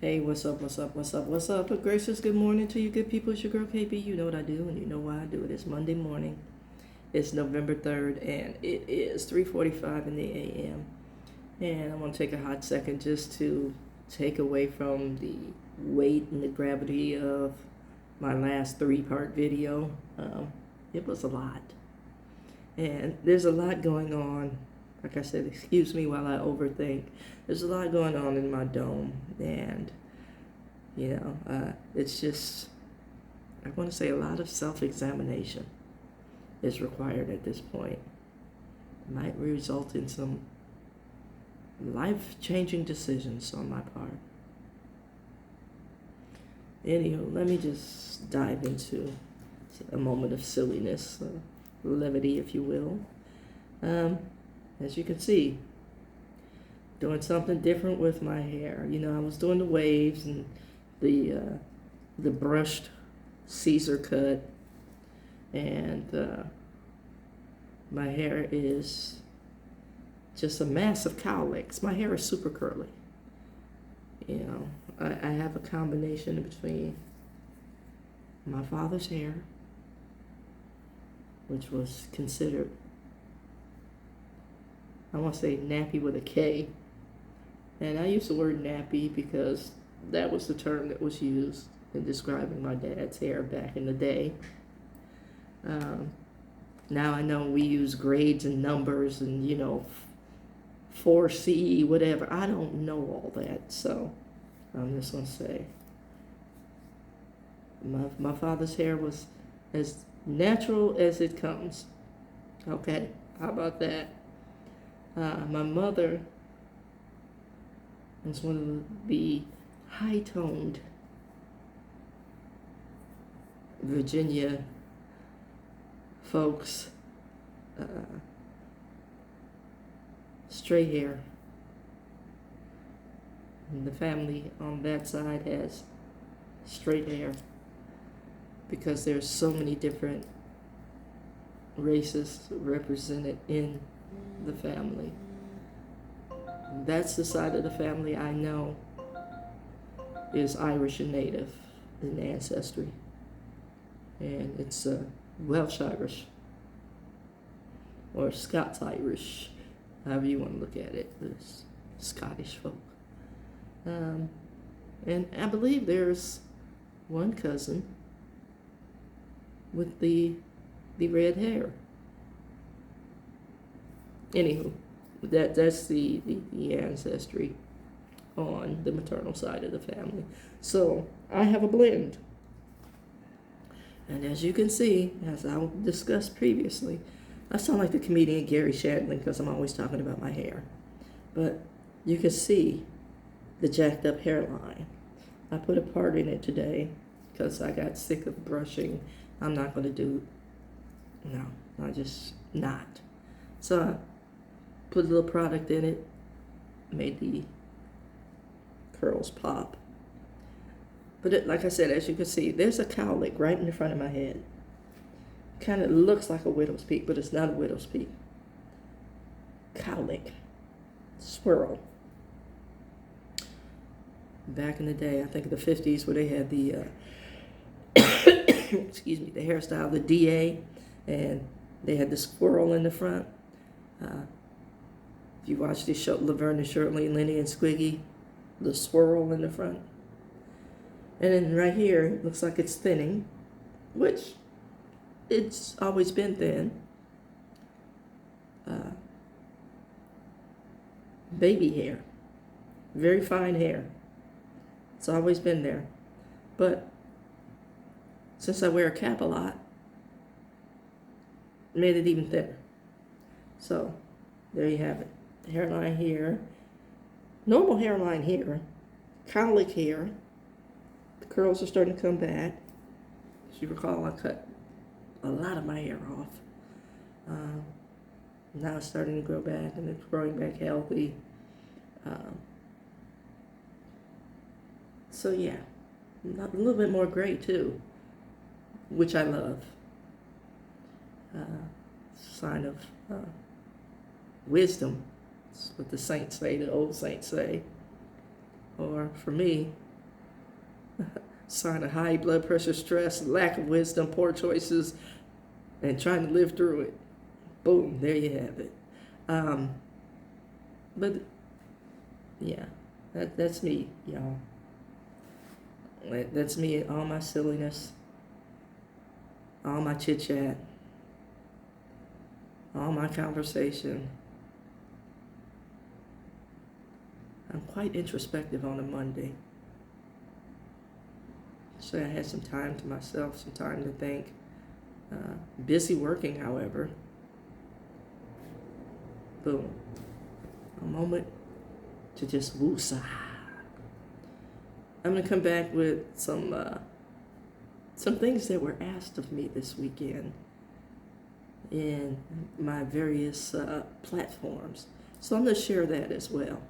Hey, what's up, what's up, what's up, what's up? A gracious good morning to you good people. It's your girl KB. You know what I do, and you know why I do it. It's Monday morning. It's November 3rd, and it is 3:45 in the a.m. And I want to take a hot second just to take away from the weight and the gravity of my last three-part video. It was a lot. And there's a lot going on. Like I said, excuse me while I overthink. There's a lot going on in my dome, and it's just, I want to say, a lot of self-examination is required at this point. It might result in some life-changing decisions on my part. Anywho, let me just dive into a moment of silliness, levity, if you will. As you can see, doing something different with my hair. I was doing the waves and the brushed Caesar cut, and my hair is just a mass of cowlicks. My hair is super curly. I have a combination between my father's hair, which was considered, I want to say nappy with a K. And I use the word nappy because that was the term that was used in describing my dad's hair back in the day. Now I know we use grades and numbers and, 4C, whatever. I don't know all that, so I'm just going to say my father's hair was as natural as it comes. Okay, how about that? My mother was one of the high-toned Virginia folks, straight hair. And the family on that side has straight hair because there's so many different races represented in the family. That's the side of the family I know is Irish and Native in ancestry. And it's Welsh Irish or Scots Irish, however you want to look at it. It's Scottish folk. And I believe there's one cousin with the red hair. Anywho, that's the ancestry on the maternal side of the family. So I have a blend. And as you can see, as I discussed previously, I sound like the comedian Gary Shandling because I'm always talking about my hair. But you can see the jacked up hairline. I put a part in it today because I got sick of brushing. I'm not going to do, no, I just not. So I put a little product in it, made the curls pop. But like I said, as you can see, there's a cowlick right in the front of my head. Kind of looks like a widow's peak, but it's not a widow's peak. Cowlick. Swirl. Back in the day, I think in the 50s, where they had the, excuse me, the hairstyle, the DA, and they had the swirl in the front. If you watch this show, Laverne and Shirley, Lenny and Squiggy, the swirl in the front. And then right here, it looks like it's thinning, which it's always been thin. Baby hair. Very fine hair. It's always been there. But since I wear a cap a lot, it made it even thinner. So there you have it. The hairline here. Normal hairline here. Cowlick here. The curls are starting to come back. As you recall, I cut a lot of my hair off. Now it's starting to grow back, and it's growing back healthy. So yeah, a little bit more gray too, which I love. Sign of wisdom. That's what the saints say, the old saints say. Or for me, Sign of high blood pressure, stress, lack of wisdom, poor choices, and trying to live through it. Boom, there you have it. But yeah, that's me, y'all. That's me, all my silliness, all my chit chat, all my conversation. I'm quite introspective on a Monday. So I had some time to myself, some time to think. Busy working, however. Boom. A moment to just woosah. I'm gonna come back with some things that were asked of me this weekend in my various platforms. So I'm gonna share that as well.